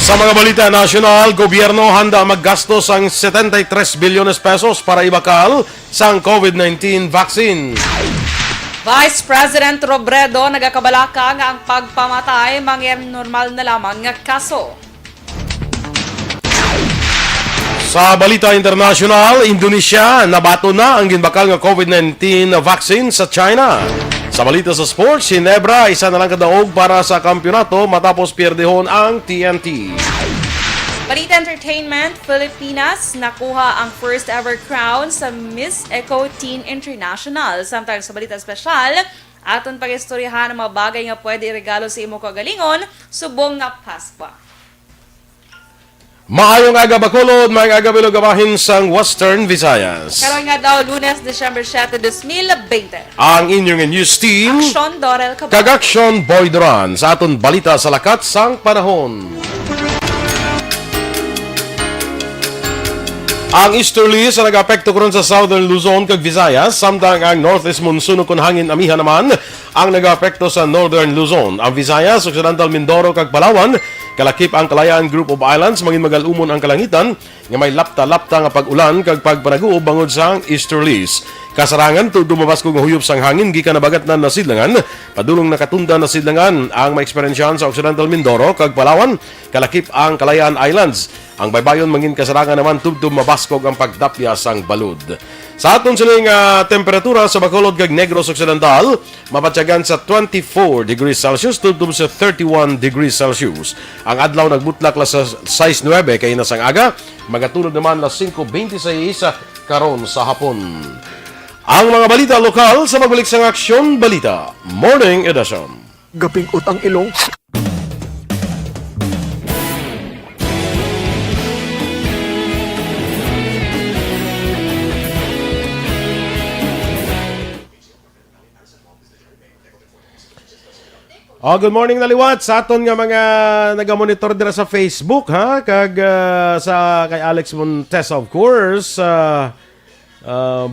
Sa mga balita nasyonal, gobyerno handa maggastos ang 73 bilyones pesos para ibakal sa COVID-19 vaccine. Vice President Robredo nagakabalaka nga ang pagpamatay mangyang normal na lamang nga kaso. Sa balita internasyonal, Indonesia nabato na ang ginbakal nga COVID-19 vaccine sa China. Sa balita sa sports, Ginebra isa na lang kadaog para sa kampyonato matapos pierdehon ang TNT. Balita Entertainment, Pilipinas nakuha ang first ever crown sa Miss Eco Teen International. Samtang sa balita espesyal, aton pag-istoryahan ang mga bagay nga pwede iregalo sa imo kagalingon subong nga Pasko. Maayong aga Bacolod, maayong aga Bilogabahin sang Western Visayas. Karon nga daw Lunes, December 7, 2020. Ang inyong news team, Aksyon Dorel Cabal. Kagaksyon Boy Duran sa aton balita sa lakat sang panahon. Ang easterly sa nag-apekto karon sa Southern Luzon kag Visayas, samtang ang northeast monsoon kun hangin amihan naman ang nag-apekto sa Northern Luzon. Ang Visayas, Occidental Mindoro kag Palawan, kalakip ang Kalayaan Group of Islands, mangin magalumon ang kalangitan nga may lapta-lapta nga pag-ulan kag pagpanaguob bangod sa easterlies. Kasarangan tud dumabas kog huyop sang hangin gikan nabagat na nasidlangan, padulong nakatunda na sidlangan ang maeksperiensyahan sa Occidental Mindoro kag Palawan, kalakip ang Kalayaan Islands. Ang baybayon mangin kasarangan naman tubtub mabaskog ang pagdapya sang balud. Sa aton siling temperatura sa Bacolod kag Negros Occidental, mapatyagan sa 24 degrees Celsius tubtub sa 31 degrees Celsius. Ang adlaw nagbutlak la sa 6:09 kay nasang aga, magatulog naman la 5:26 karon sa hapon. Ang mga balita lokal sa pagbalik sang Aksyon Balita Morning Edition. Gaping utang ilong. Good morning naliwat sa aton nga mga nagamonitor dira sa Facebook ha kag sa kay Alex Montes of course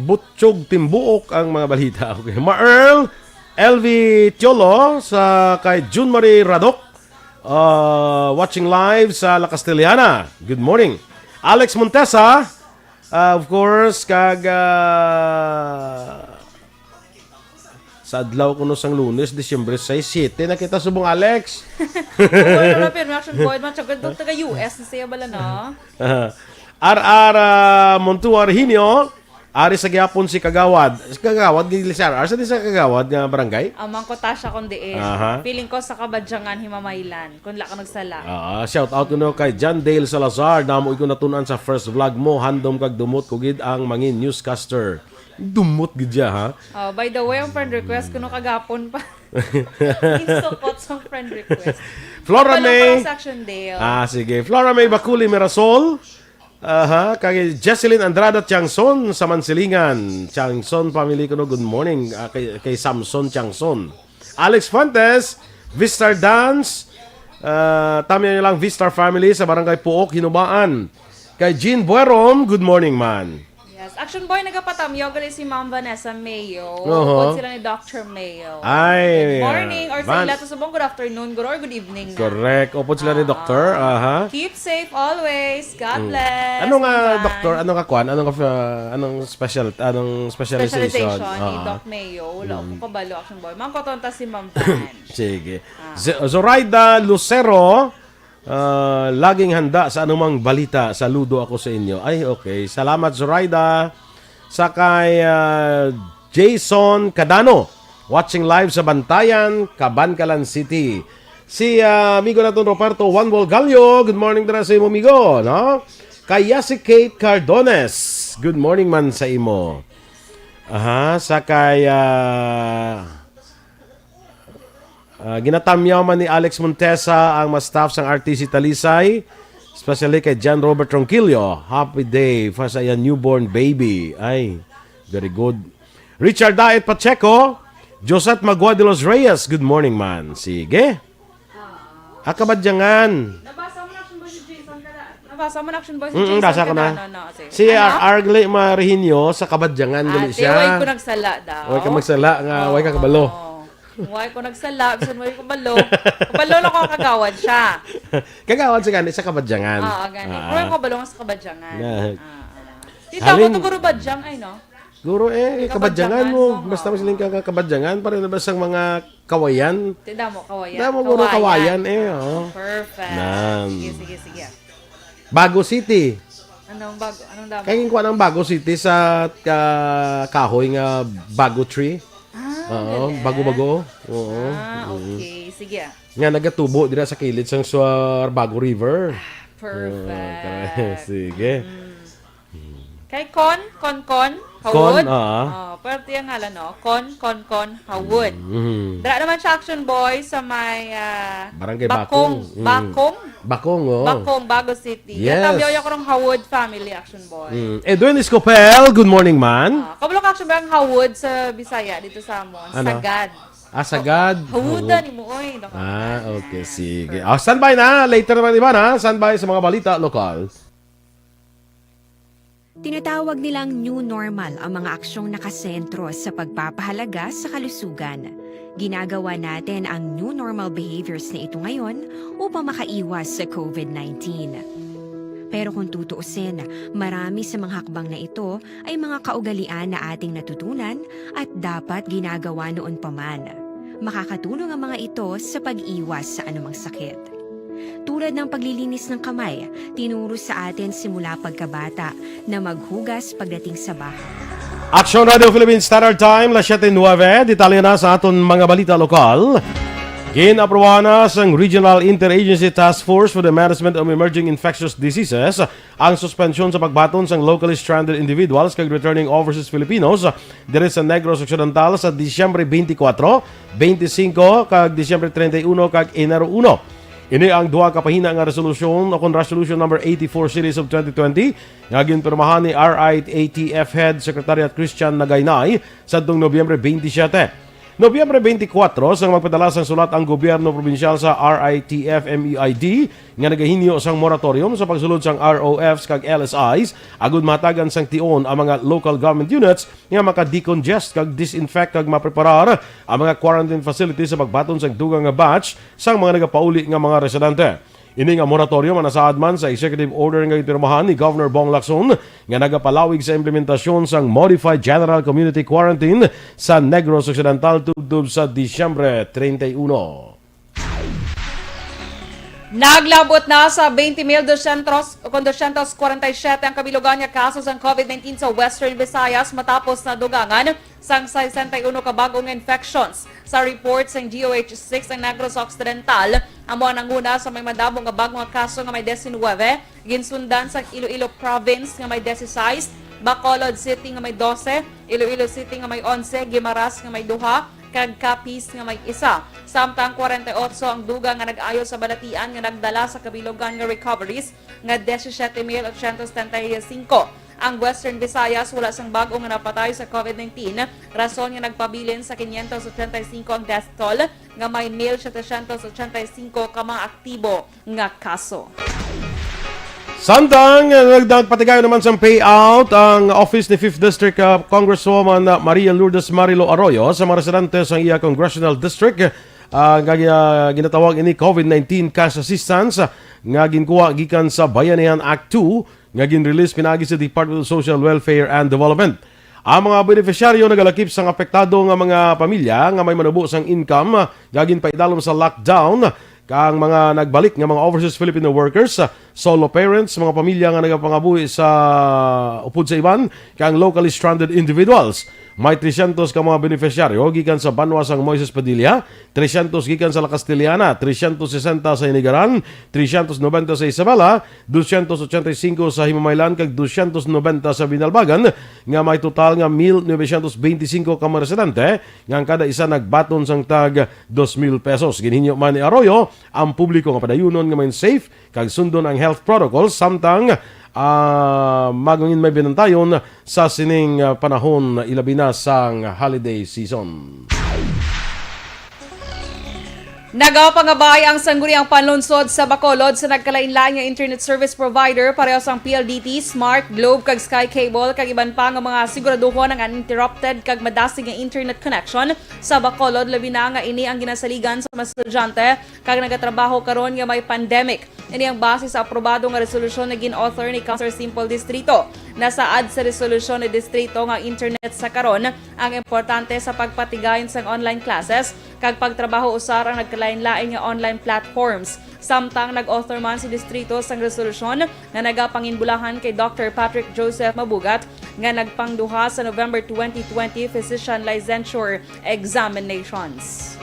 Butchog Timbuok ang mga balita. Okay. Maerl LV Tiolo sa kay June Marie Radok watching live sa La Castellana. Good morning. Alex Montesa of course kag sa adlaw kuno sang Lunes, Disyembre 6, 7 nakita subong Alex. Boy, pero action boy, matagad daw taga US na siya bala na. RR Montuar Hinyo, ari sa gyapon si Kagawad. Si Kagawad gilisar. Asa di sa Kagawad nga barangay? Amang ko tasya kon diin. Feeling ko sa Kabadyangan Himamaylan kun la ka nagsala. Shout out kuno kay John Dale Salazar. Namo ko natunan sa first vlog mo, handom kag dumot kugid ang mangin newscaster. Dumot gid ha. By the way, ang friend request kuno kagapon pa. Insukot sa friend request. Flora May. Sige. Flora May Bakuli Mirasol. Kay Jesselyn Andrada Tiangson sa Mansilingan. Tiangson family kuno, good morning. Kay Samson Tiangson. Alex Fuentes, Vistar Dance. Tamiya niyo lang Vistar family sa Barangay Puok, Hinubaan. Kay Jean Buerom, good morning man. Yes, Action Boy nagapatamyo gali si Ma'am Vanessa Mayo. Kung sila ni Dr. Mayo. Ay, good morning or sa ila to subong good afternoon, good or good evening. Correct. Opod sila ni Doctor. Keep safe always. God bless. Ano nga Doctor? Ano nga kwan? Anong specialization? Ni Doc Mayo. Wala ko kabalo Action Boy. Mang kotonta si Ma'am Van. Sige. Zoraida Lucero. Laging handa sa anumang balita. Saludo ako sa inyo. Ay, okay. Salamat, Zoraida. Sa kay Jason Cadano, watching live sa Bantayan, Cabancalan City. Si amigo natin Roberto Juan Volgalio, good morning dara sa imo, amigo. No? Kay Yasi Kate Cardones, good morning man sa imo. Sa kay ginatamyaw man ni Alex Montesa ang mas staff sang RTC Talisay, especially kay John Robert Tronquillo. Happy day for sa newborn baby. Ay, very good. Richard Daet Pacheco, Josette Magua de los Reyes, good morning man. Sige. Akabadyangan. Nabasa mo na Action Boy si Jason kada. Nabasa mo na Action Boy si Jason. Nabasa ko na. Si Argle Marihinyo sa Kabadyangan gali siya. Way ko nagsala daw. Way ka magsala nga, way ka kabalo. Huwag ko nagsala, bisan mo yung kabalo. Kabalo na ko kagawad siya. Kagawad sa ganit sa kabadyangan. Oo, ganun. Pero yung kabalo nga sa kabadyangan. Yeah. Dito ako Haling- to guro badyang, ay no? Guro kabadyangan Kabadyangan mo. mo, Basta oo. masiling ka kabadyangan, para na ba sa mga kawayan? Tida mo, kawayan. Damo guro kawayan Perfect. Nan. Sige. Bago City. Anong bago? Anong damo? Kaya ko ng Bago City sa kahoy nga Bago Tree. Oo, galing. bago-bago. Oo. Okay. Sige. Nga nagatubo dira sa kilid sang Suar Bago River. Perfect. Sige. Kay Con, Con, Hawwood. ah. Pero yung ngalan, no? Con, Hawwood. Dara naman siya Action Boy sa may Barangay Bakong. Bakong. Bakong, oh. Bakong, Bago City. Yes. Yes. Tabiyo ko ng Hawwood family Action Boy. Edwin Escopel, good morning, man. Kabalo ka Action Boy ang Hawwood sa Bisaya, dito sa Amon. Ano? Sagad. Asagad. Hawwoodan ni mo, oy. Okay, sige. Standby na. Later naman, iba na. Standby sa mga balita lokal. Tinatawag nilang new normal ang mga aksyong nakasentro sa pagpapahalaga sa kalusugan. Ginagawa natin ang new normal behaviors na ito ngayon upang makaiwas sa COVID-19. Pero kung tutuusin, marami sa mga hakbang na ito ay mga kaugalian na ating natutunan at dapat ginagawa noon pa man. Makakatulong ang mga ito sa pag-iwas sa anumang sakit. Tulad ng paglilinis ng kamay, tinuro sa atin simula pagkabata na maghugas pagdating sa bahay. Action Radio Philippines Standard Time, 7:09. Detalye na sa aton mga balita lokal. Ginaprobahan na sa Regional Interagency Task Force for the Management of Emerging Infectious Diseases ang suspensyon sa pagbaton sa locally stranded individuals kag returning overseas Filipinos diri sa Negros Occidental sa Disyembre 24, 25 kag Disyembre 31 kag Enero 1. Ini ang duha ka pahina nga resolusyon o kon Resolution number 84 series of 2020 nga ginpirmahan ni RIATF Head Secretariat Christian Nagaynay sa Nobyembre 27. Nobyembre 24 sang magpadala sang sulat ang gobyerno probinsyal sa RITF MEID nga nagahinyo sang moratorium sa pagsulod sang ROFs kag LSIs agud matagan sang tion ang mga local government units nga maka-decongest kag disinfect kag mapreparar ang mga quarantine facilities sa pagbaton sang dugang nga batch sang mga nagapauli nga mga residente. Ini nga moratorium ang nasaad man sa executive order nga ipirmahan ni Governor Bong Lacson nga nagapalawig sa implementasyon sang Modified General Community Quarantine sa Negros Occidental tubdob sa Disyembre 31. Naglabot na sa 20,247 ang kabilugan nga kaso ng COVID-19 sa Western Visayas matapos na dugangan sang 61 ka bagong infections. Sa report sang DOH-6 ang Negros Occidental, amo ang una sa may madabong nga bagong kaso nga may 19, ginsundan sa Iloilo Province nga may 16, Bacolod City nga may 12, Iloilo City nga may 11, Guimaras nga may 2, kag Capiz nga may 1. Samtang 48 ang duga nga nag-ayo sa balatian nga nagdala sa kabilugan nga recoveries nga 17,835. Ang Western Visayas wala sang bago nga napatay sa COVID-19. Rason nga nagpabilin sa 585 ang death toll nga may 1,785 ka mga aktibo nga kaso. Samtang nagpatigayo naman sa payout ang office ni 5th District Congresswoman Maria Lourdes Marilo Arroyo sa mga residente sa iya Congressional District ginatawag ini COVID-19 Cash Assistance nga ginkuha gikan sa Bayanihan Act 2 nga ginrelease pinagi sa Department of Social Welfare and Development. Ang mga beneficiaryo nagalakip sang apektado nga mga pamilya nga may manubo sang income nga ginpaidalom sa lockdown kang mga nagbalik nga mga overseas Filipino workers, solo parents, mga pamilya nga nagapangabuhi sa upod sa iban, kang locally stranded individuals. May 300 ka mga beneficiaryo gikan sa Banwa sang Moises Padilla, 300 gikan sa La Castellana, 360 sa Inigaran, 390 sa Isabela, 285 sa Himamaylan kag 290 sa Binalbagan, nga may total nga 1,925 ka mga residente, nga kada isa nagbaton sang tag 2,000 pesos. Ginhinyo man ni Arroyo ang publiko nga padayunon nga may safe kag sundon ang health protocols samtang magungin may binantayon sa sining panahon ilabi na sang holiday season. Nagapangabay ang sangguniang panlunsod sa Bacolod sa nagkalain-lain nga internet service provider parehas ang PLDT, Smart, Globe kag Sky Cable kag iban pa nga mga siguraduhon ang uninterrupted kag madasig nga internet connection sa Bacolod labi na nga ini ang ginasaligan sa mga estudyante kag nagatrabaho karon nga may pandemic. Ini ang base sa aprobado nga resolusyon na gin-author ni Councilor Simple Distrito. Nasaad sa resolusyon ni Distrito nga internet sa karon ang importante sa pagpatigayon sa online classes kag pagtrabaho usar ang nagkalain-lain nga online platforms. Samtang nag-author man si Distrito sa resolusyon nga nagapanginbulahan kay Dr. Patrick Joseph Mabugat nga nagpangduha sa November 2020 Physician Licensure Examinations.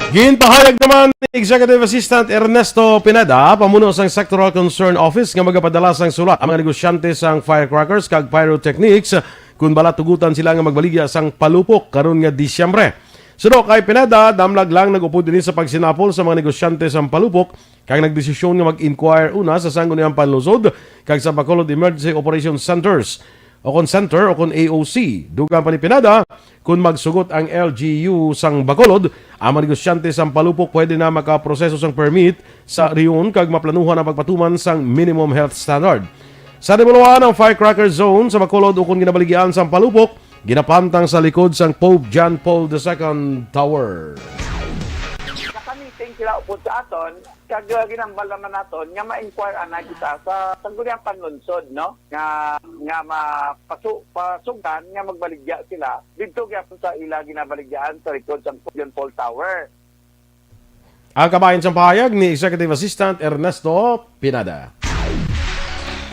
Ginpahayag naman ni Executive Assistant Ernesto Pineda, pamuno sang Sectoral Concern Office nga magapadala sang sulat ang mga negosyante sang firecrackers kag pyrotechnics kung bala tugutan sila nga magbaligya sang palupok karon nga Disyembre. Sudo kay Pineda, damlag lang nag-upo din sa pagsinapol sa mga negosyante sang palupok kag nagdesisyon nga mag-inquire una sa sangguniang panlusod kag sa Bacolod Emergency Operations Centers o kon Center o kon AOC. Dugang pa ni Pineda, kung magsugot ang LGU sang Bacolod, ang mga negosyante sang palupok pwede na makaproseso sang permit sa riyon kag maplanuhan ang pagpatuman sang minimum health standard. Sa debuluhan ng firecracker zone sa Bacolod o kung ginabaligyan sang palupok, ginapantang sa likod sang Pope John Paul II Tower. Nakamiting sila upod sa aton, kag ginambal naman naton nga ma-inquire ana kita sa sangguniang panlunsod, no? Nga pasugan nga magbaligya sila didto gyapon sa ila ginabaligyan sa likod sa John Paul Tower. Ang kabayan sang pahayag ni Executive Assistant Ernesto Pineda.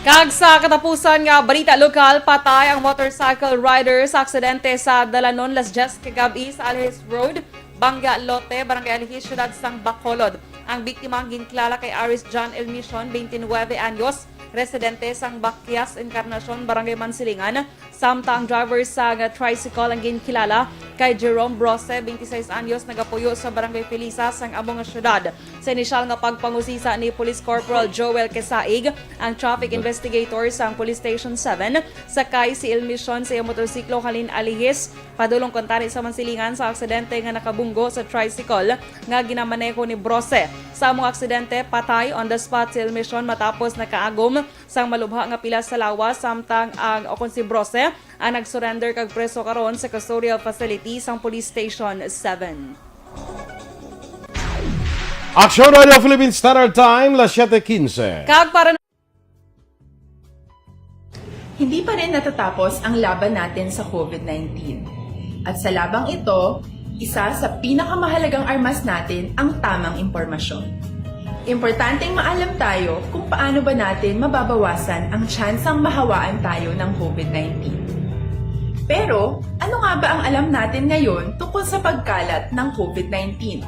Kag sa katapusan nga balita lokal, patay ang motorcycle rider sa aksidente sa Dalanon, Las Jes, kagabi sa Alhis Road, Bangga Lote, Barangay Alhis, Syudad sang Bacolod. Ang biktima ang ginkilala kay Aris John El Mission, 29 anyos, residente sang Bakyas, Encarnacion, Barangay Mansilingan. Samtang driver sa tricycle ang ginkilala kay Jerome Brose, 26 anyos, nagapuyo sa Barangay Felisa sang among syudad. Sa inisyal nga pagpangusisa ni Police Corporal Joel Kesaig, ang traffic investigator sang Police Station 7, sakay si El Mission sa iyang motorsiklo halin Alihis, padulong kontani sa Mansilingan sa aksidente nga nakabunggo sa tricycle nga ginamaneho ni Brose. Sa among aksidente, patay on the spot si El Mission matapos nakaagom sang malubha nga pila sa lawas, samtang ang okon si Brose ang nag-surrender kag preso karon sa custodial facility sang Police Station 7. Action Radio Philippine Standard Time, las 7:15. Kag para Hindi pa rin natatapos ang laban natin sa COVID-19. At sa labang ito, isa sa pinakamahalagang armas natin ang tamang impormasyon. Importanteng maalam tayo kung paano ba natin mababawasan ang tsansang mahawaan tayo ng COVID-19. Pero, ano nga ba ang alam natin ngayon tungkol sa pagkalat ng COVID-19?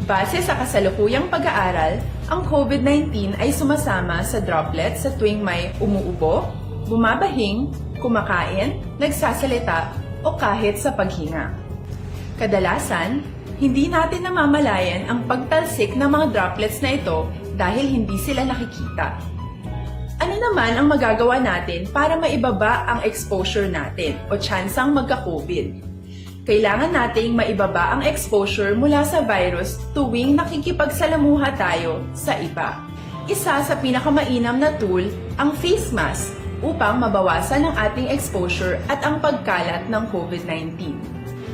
Base sa kasalukuyang pag-aaral, ang COVID-19 ay sumasama sa droplets sa tuwing may umuubo, bumabahing, kumakain, nagsasalita, o kahit sa paghinga. Kadalasan, hindi natin namamalayan ang pagtalsik ng mga droplets na ito dahil hindi sila nakikita. Ano naman ang magagawa natin para maibaba ang exposure natin o tsansang magka-COVID? Kailangan nating maibaba ang exposure mula sa virus tuwing nakikipagsalamuha tayo sa iba. Isa sa pinakamainam na tool ang face mask upang mabawasan ang ating exposure at ang pagkalat ng COVID-19.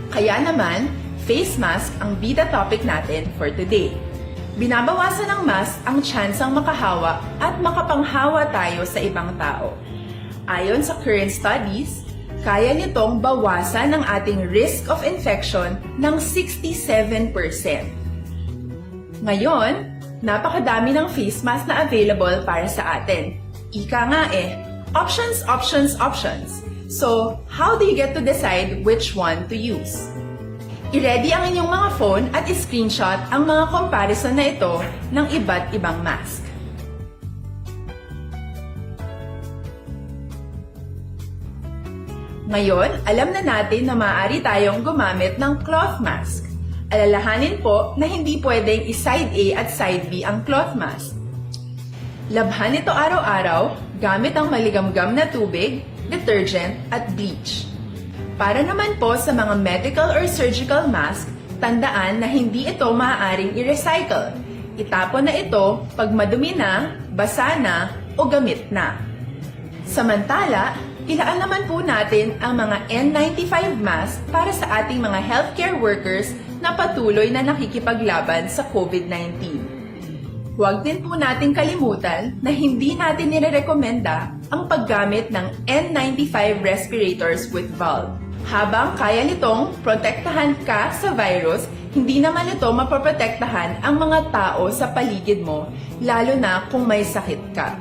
Kaya naman, face mask ang bida topic natin for today. Binabawasan ng mask ang tsansang makahawa at makapanghawa tayo sa ibang tao. Ayon sa current studies, kaya nitong bawasan ang ating risk of infection ng 67%. Ngayon, napakadami ng face mask na available para sa atin. Ika nga options, options, options. So, how do you get to decide which one to use? I-ready ang inyong mga phone at i-screenshot ang mga comparison na ito ng iba't ibang mask. Ngayon, alam na natin na maaari tayong gumamit ng cloth mask. Alalahanin po na hindi pwedeng i-side A at side B ang cloth mask. Labhan ito araw-araw gamit ang maligamgam na tubig, detergent at bleach. Para naman po sa mga medical or surgical mask, Tandaan na hindi ito maaaring i-recycle. Itapon na ito pag madumi na, basa na, o gamit na. Samantala, ilaan naman po natin ang mga N95 mask para sa ating mga healthcare workers na patuloy na nakikipaglaban sa COVID-19. Huwag din po natin kalimutan na hindi natin nirerekomenda ang paggamit ng N95 respirators with valve. Habang kaya nitong protektahan ka sa virus, hindi naman ito mapoprotektahan ang mga tao sa paligid mo, lalo na kung may sakit ka.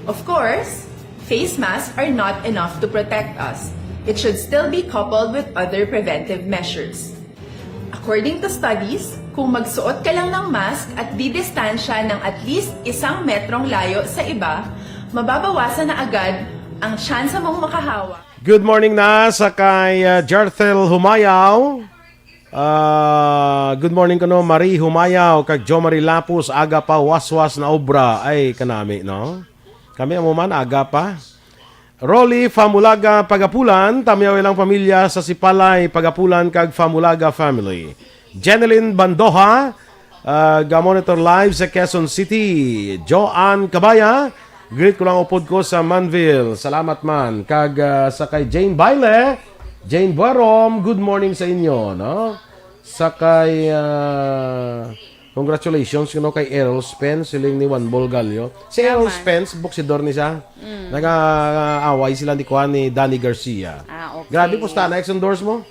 Of course, face masks are not enough to protect us. It should still be coupled with other preventive measures. According to studies, kung magsuot ka lang ng mask at didistansya ng at least 1 metrong layo sa iba, mababawasan na agad ang tsansa mong makahawa. Good morning na sa kay Jarthel Humayaw. Good morning kuno Marie Humayaw kag Jo Marie Lapus aga pa waswas na obra ay kanami no. Kami amo man aga pa. Rolly Famulaga Pagapulan, tamiyaw ilang pamilya sa Sipalay Pagapulan kag Famulaga family. Jeneline Bandoha, ga-monitor live sa Quezon City. Joanne Cabaya, greet ko lang upod ko sa Manville. Salamat man. Kag sa kay Jane Baile, Jane Buarom, good morning sa inyo, no? Sa kay congratulations kay Errol Spence, siling ni Juan Bolgalio. Si Errol Spence, buksidor ni siya. Nag-aaway sila ni Juan ni Danny Garcia. Okay. Grabe, pusta na ex-endorse mo?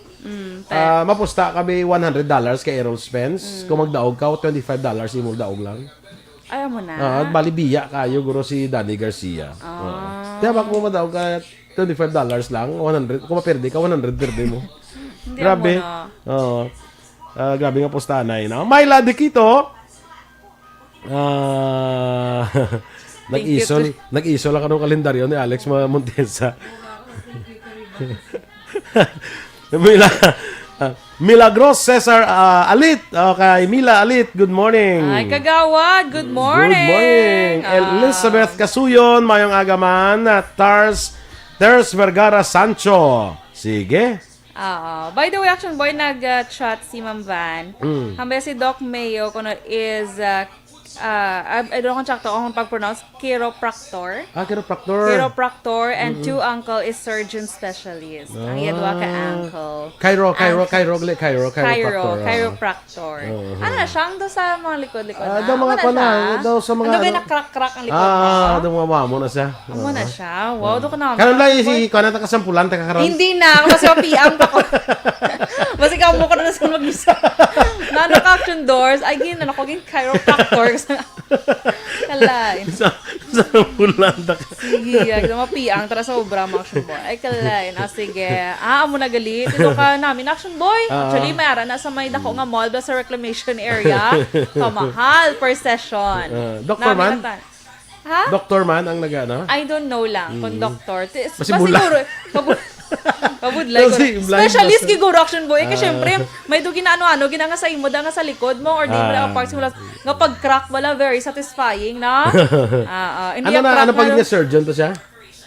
Mapusta kami $100 kay Errol Spence. Kung magdaog ka, $25 imo daog lang. Ayaw mo na. Bali biya kayo guro si Danny Garcia. Kaya bak mo madaog ka $25 lang, 100. Kung maperde ka, 100 perde mo. Grabe. Oo. Grabe nga pustanay na. Myla de Quito. Nag-isol lang kanong kalendaryo ni Alex Montesa. Milagros Cesar Alit. Okay, Mila Alit, good morning. Ay, kagawad, good morning. Good morning. Elizabeth Casuyon, mayong agaman. Ters Vergara Sancho. Sige. By the way, Action Boy, nag-chat si Ma'am Van. Hambay si Doc Mayo, kuno is, I don't know kung sakto kung pag-pronounce, chiropractor. Chiropractor. Chiropractor, and 2 uncle is surgeon specialist. Ang yadwa ka uncle. Chiropractor. Ano na siya? Ang daw sa mga likod-likod na. Daw mga kanang, daw sa mga... Ano ba nakrak-krak ang likod mo? Daw mga mamo na siya. Amo na siya. Wow, doon ka na. Karon lang si Kuya na kasampulan karon. Hindi na, kasi mapiang pa ko. Kasi kamo ko na sa mag-isa. Action doors, ay gina na ko gin chiropractor. Kalay. Sa bulan ta. Sige, mapiang tara sa obra mo Action Boy. Ay kalay. Sige. Amo na galit. Ito ka namin Action Boy. Actually, may ara na sa may dako nga mall ba sa reclamation area. Kamahal per session. Doktor man? Ha? Doktor man ang nagana? I don't know lang kung doktor. Siguro. Kabudlay ko. Specialist siguro Action Boy. Kasi syempre, may do ginaano-ano, ginanga sa imo, da nga sa likod mo, or di mo lang parts mo lang. Nga pag-crack wala, very satisfying, na? Ano pag niya surgeon to siya?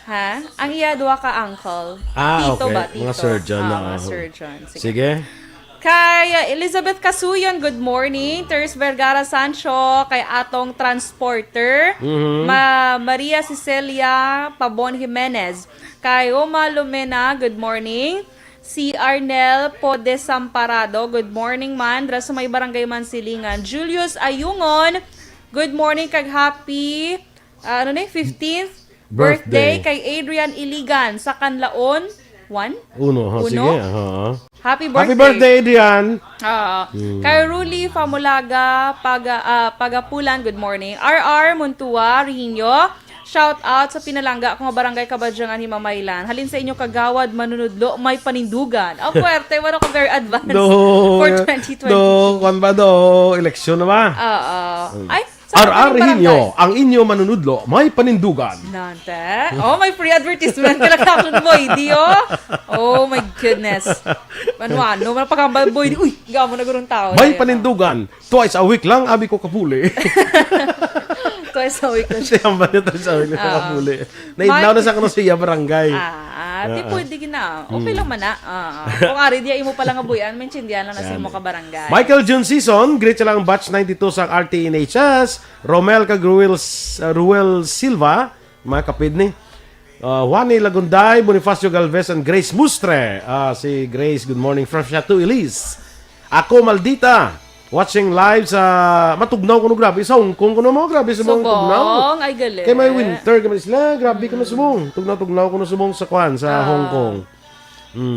Ha? Ang iya, duwa ka uncle. Tito okay. ba? Tito. Mga surgeon. Mga surgeon. Sige. Kay Elizabeth Casuyon, good morning. Ters Vergara Sancho, kay atong transporter. Maria Cecilia Pabon Jimenez. Kay Oma Lumena, good morning. Si Arnel Podesamparado, good morning man. Dra sa may barangay Mansilingan. Julius Ayungon, good morning kag happy 15th birthday kay Adrian Iligan sa Kanlaon. Uno. Sige. Happy birthday. Happy birthday, Adrian. Kay Ruli Famulaga Pagapulan, good morning. RR Muntua Rihinyo, shout out sa pinalangga kung barangay Kabadyangan ni Mamaylan. Halin sa inyo kagawad manunudlo may panindugan. Ang puwerte, wala ko very advanced for 2020. Kwan ba eleksyon na ba? Ay, RR Rihinyo, ang inyo manunudlo may panindugan. Nante. Oh, may free advertisement ka lang Action Boy, di oh my goodness. Ano, pagkambal boy, uy, gamo na gurong tao. May panindugan. Twice a week lang, abi ko kapuli. Twice a week na siya. Siya ba niya twice a week lang kapuli? Naidlaw na sa kano siya barangay. Di pwede gina. Okay lang man na. Kung ari diya imo pala nga buyan, maintindihan lang na sa imo ka barangay. Michael June Season, great siya lang batch 92 sa RTNHS. Romel Ruel Silva, mga kapid ni. Juani Lagunday, Bonifacio Galvez, and Grace Mustre. Si Grace, good morning from Chateau Elise. Ako, Maldita, watching live sa matugnaw ko no, grabe sa Hong Kong ko no mo, grabe sa mga tugnaw. Subong, ay gali. Kay may winter kami sila, grabe ka na subong. Tugnaw ko na subong sa kwan sa Hong Kong.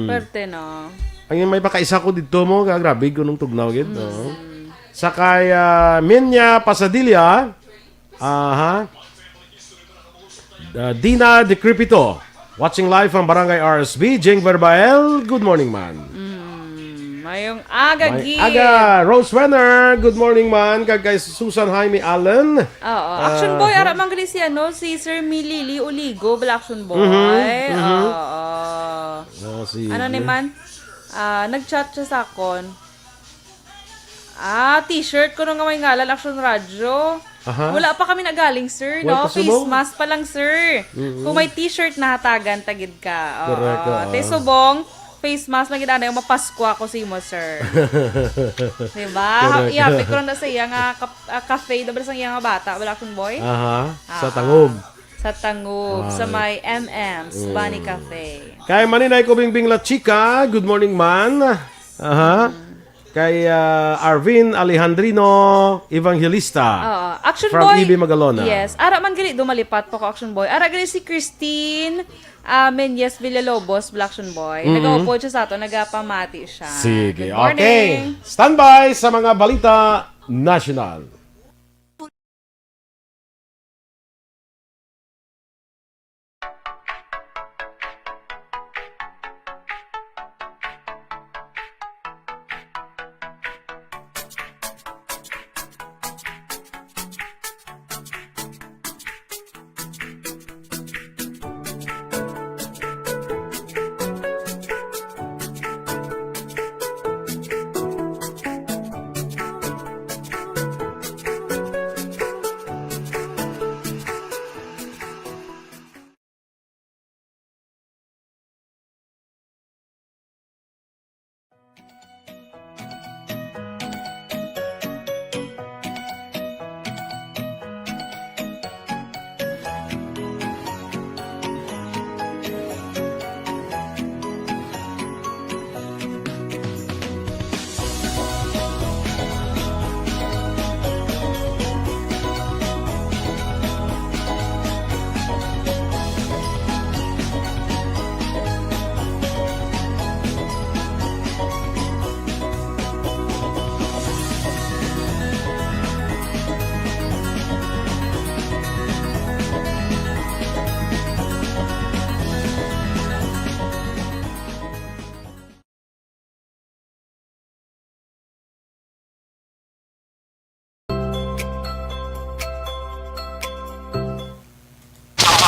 Perte no. Ang may pakaisa ko dito mo, grabe ko nung tugnaw gid, no. Sakay Minya Pasadilla, Dina Decrepito, watching live from Barangay RSB. Jeng Verbael, good morning man. Mayong aga May aga, Rose Renner, good morning man. Kay Susan Jaime Allen. Oo. Action Boy, ara man gali si ano, si Sir Milili Uligo, bala Action Boy. Oo. Ano naman? Nag-chat siya sa akon. T-shirt ko nung nga may ngalan, Action Radio. Wala pa kami nagaling, sir, no? Wala pa Face subong? mask pa lang, sir. Kung may t-shirt na hatagan, tagid ka. Correct, oo. Te subong, face mask lang gina yung mapasko ako sa imo, sir. Diba? Iapit ko na sa iya nga cafe, dapat sa iya nga bata, wala akong boy. Sa Tangob. Sa Tangob, sa may MM's, Bunny Cafe. Kay Maninay Kubingbing La Chica, good morning man. Kay Arvin Alejandrino Evangelista. Action from Boy. EB Magalona. Yes. Ara man gali dumalipat po ko Action Boy. Ara gali si Christine Menyes Villalobos, Black Action Boy. Nag-upo siya sa ato, nagapamati siya. Sige, Good morning. okay. Standby sa mga balita national.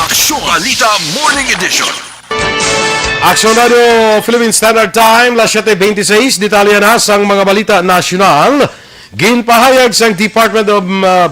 Aksyon Balita Morning Edition. Aksyon Radio Philippine Standard Time, las 7:26, detalya na sang mga balita nasyonal. Ginpahayag sang Department of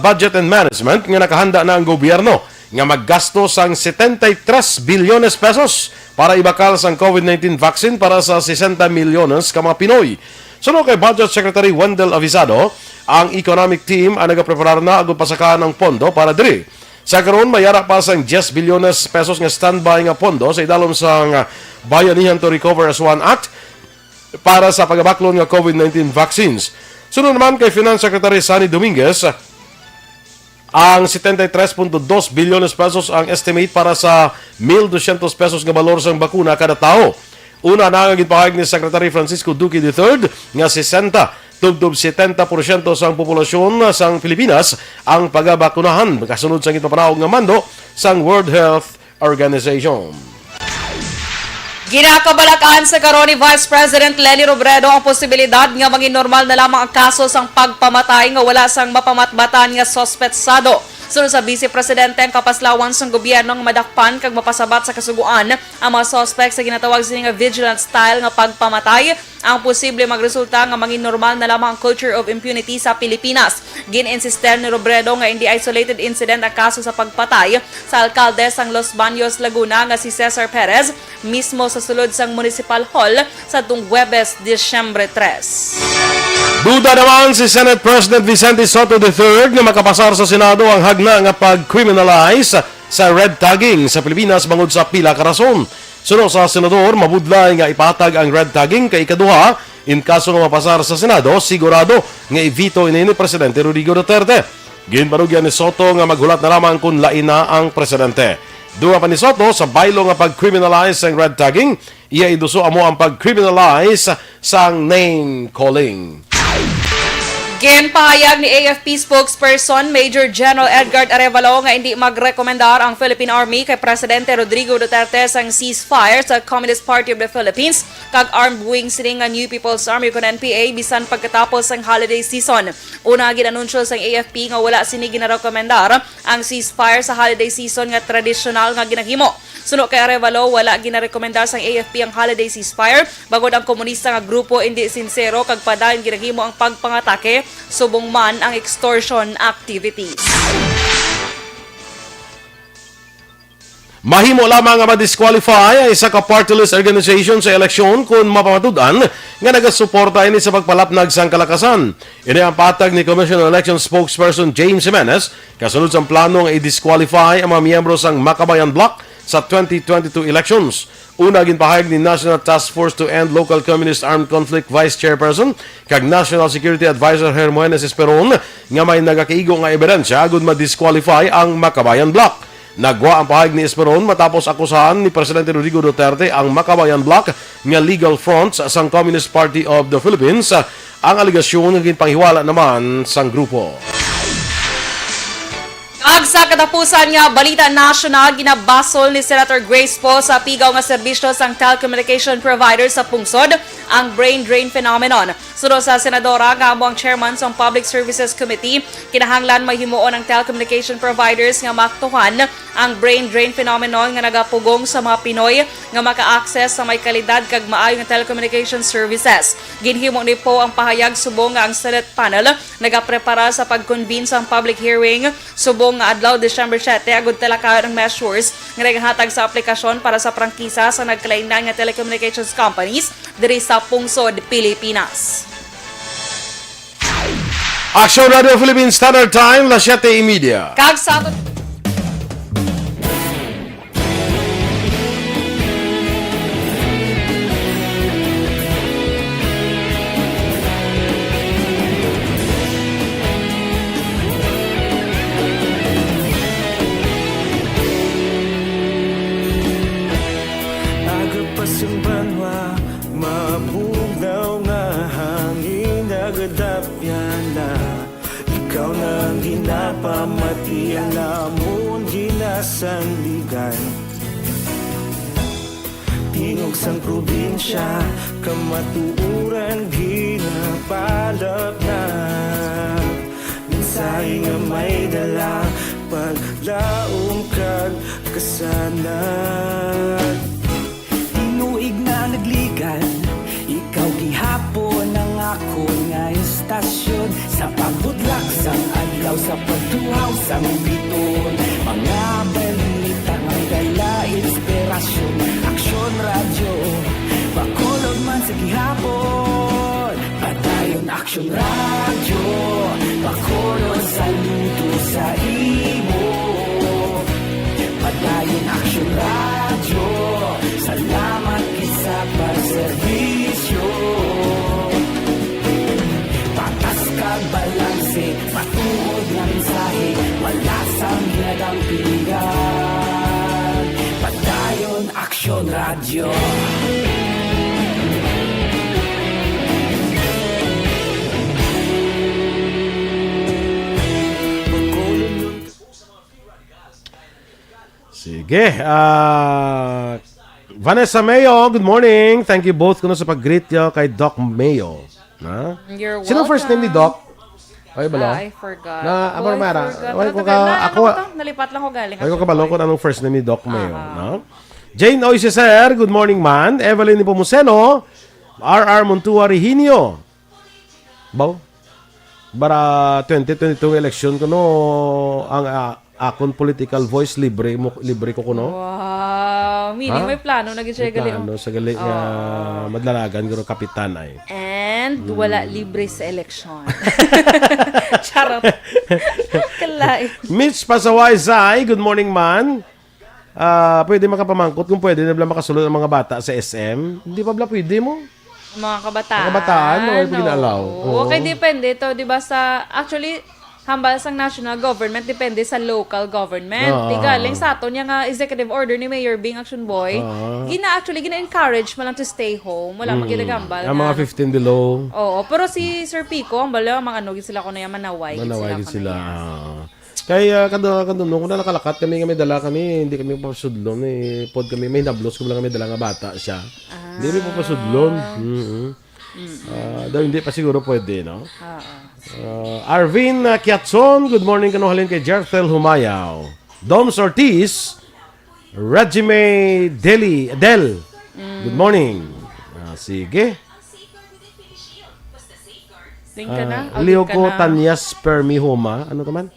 Budget and Management nga nakahanda na ang gobyerno nga maggasto sang 73 bilyones pesos para ibakal sang COVID-19 vaccine para sa 60 milyones ka mga Pinoy. Sunod kay Budget Secretary Wendell Avisado, ang economic team ang nagapreparar na agad pasakahan ng pondo para diri. Sa karon mayara pa sang 10 bilyones pesos nga standby nga pondo sa idalom sang Bayanihan to Recover as One Act para sa pagabaklon nga COVID-19 vaccines. Sunod naman kay Finance Secretary Sunny Dominguez, ang 73.2 bilyones pesos ang estimate para sa 1,200 pesos nga balor sang bakuna kada tao. Una na ang gipahayag ni Secretary Francisco Duque III nga 70% sang populasyon sang Pilipinas ang pagabakunahan kasunod sang ipapanaog nga mando sang World Health Organization. Ginakabalakaan sa karon ni Vice President Leni Robredo ang posibilidad nga maging normal na lamang ang kaso sang pagpamatay nga wala sang mapamatbatan nga sospetsado Sunod sa Vice Presidente ang kapaslawan sa gobyerno nga madakpan kag mapasabat sa kasuguan ang mga suspect sa ginatawag sini nga vigilant style nga pagpamatay. Ang posible magresulta nga maging normal na lamang ang culture of impunity sa Pilipinas. Gin-insisten ni Robredo nga hindi isolated incident ang kaso sa pagpatay sa alkalde sang Los Baños, Laguna nga si Cesar Perez mismo sa sulod sang Municipal Hall sa tung Huwebes, Disyembre 3. Duda naman si Senate President Vicente Soto III na makapasar sa Senado ang hagna nga pag-criminalize sa red tagging sa Pilipinas bangod sa pila ka rason. Suno sa Senador, mabudlay nga ipatag ang red tagging kay ikaduha in kaso nga mapasar sa Senado, sigurado nga i-veto ini ni Presidente Rodrigo Duterte. Ginbarugyan ni Soto nga maghulat na lamang kung lain na ang Presidente. Duha pa ni Soto sa baylo nga pag-criminalize ang red tagging, iya iduso amo ang pag-criminalize sang name calling. Ginpahayag ni AFP spokesperson Major General Edgar Arevalo nga hindi magrekomendar ang Philippine Army kay Presidente Rodrigo Duterte sang ceasefire sa Communist Party of the Philippines kag armed wings sini nga New People's Army kun NPA bisan pagkatapos sang holiday season. Una ginanunsyo sang AFP nga wala sini ginarekomendar ang ceasefire sa holiday season nga tradisyonal nga ginahimo. Suno kay Arevalo, wala ginarekomendar sang AFP ang holiday ceasefire bagod ang komunista nga grupo hindi sincero kag padayon ginahimo ang pagpangatake subong man ang extortion activities. Mahimo lamang nga ma-disqualify ang isa ka party list organization sa eleksyon kung mapamatud-an nga nagasuporta ini sa pagpalapnag sang kalakasan. Ini ang patag ni Commission on Election spokesperson James Jimenez kasunod sa plano nga i-disqualify ang mga miyembro sang Makabayan Bloc sa 2022 elections. Una ginpahayag ni National Task Force to End Local Communist Armed Conflict Vice Chairperson kag National Security Advisor Hermogenes Esperon nga may nagakaigo nga ebidensya agud ma-disqualify ang Makabayan Bloc. Nagwa ang pahayag ni Esperon matapos akusahan ni Presidente Rodrigo Duterte ang Makabayan Bloc nga legal fronts sang Communist Party of the Philippines. Ang aligasyon nga ginpanghiwala naman sang grupo. Ag sa katapusan nga balita national ginabasol ni Senator Grace Poe sa pigaw nga serbisyo sang telecommunication provider sa pungsod ang brain drain phenomenon. Sunod sa senadora nga amo ang chairman sa Public Services Committee, kinahanglan mahimuon ang telecommunication providers nga maktuhan ang brain drain phenomenon nga nagapugong sa mga Pinoy nga maka-access sa may kalidad kag maayo nga telecommunication services. Ginhimo ni Poe ang pahayag subong nga ang Senate panel nagaprepara sa pag-convene sa public hearing subong nga adlaw December 7 agud talakayon ang measures nga naghatag sa aplikasyon para sa prangkisa sa nagkalain-lain nga telecommunications companies diri sa pungsod Pilipinas. Action Radio Philippines Standard Time, las 7:30. Kag sa Agapasumbanwa, mabugnaw nga hangin nagadapyan na. Ikaw na ang ginapamati, ang namon ginasandigan. Tingog sang probinsya, kamatuuran ginapalap na. Minsay nga may dala, paglaong kag kasanag. Tinuig na nagligan, ikaw gihapon ang ako nga istasyon. Sa pagbudlak sang adlaw, sa pagtuhaw sang biton. Mga balita nga dala inspirasyon. Aksyon radyo, bakolod man sa gihapon. Padayon aksyon radyo, bakolod sa luto sa imo. Padayon aksyon radyo, salamat sa pagserbisyo. Patas kag balanse, matuod ng mensahe, wala sang hinagang pilihan. Padayon Aksyon Radio. Sige, Vanessa Mayo, good morning. Thank you both kuno sa pag-greet yo kay Doc Mayo. Na? You're Sino first name ni Doc? Ay, balo? I forgot. Na, Oh, I Mara, forgot. wala ko Tagal- ka- na- ano ako- ba to? Nalipat lang ko galing. Ay ko kabalo kung anong first name ni Doc Mayo, no? Jane Oiseser, good morning man. Evelyn Ipomuceno, RR Montua Rehinio. Baw? Bara 2022 election ko no, ang akon political voice libre ko kuno. Wow. Meaning Ha? may plano. Nag-share galing. Ano sa gali nga madlalagan guro kapitan ay. And wala libre sa election. Charot. Kalay. Mitch Pasaway Zay, good morning man. Pwede makapamangkot kung pwede na bala makasulod ang mga bata sa SM. Hindi pa bala pwede mo. Mga kabataan. Mga kabataan, o ay pinalaw? Oo. Okay, depende to, 'di ba sa actually hambal sang national government depende sa local government. Di galing sa aton yung executive order ni Mayor Bing Action Boy. Gina-encourage mo lang to stay home. Wala mang ginagambal. Ang mga 15 below. Oo, pero si Sir Pico, ang bala mga ano gid sila ko na yan manaway. Manaway din sila. kuno yan. Kaya kadun kung nakalakat kami dala kami, hindi kami papasudlon eh. Pod kami may nablos ko lang kami dala nga bata siya. Hindi kami papasudlon. Daw hindi pa siguro pwede, no? Arvin Kiatson, good morning kanuhalin kay Jertel Humayaw. Doms Ortiz, Regime Del. Good morning. Sige. Think ka na? Leo Audit ka ko na. Tanyas Permihoma. Ano naman?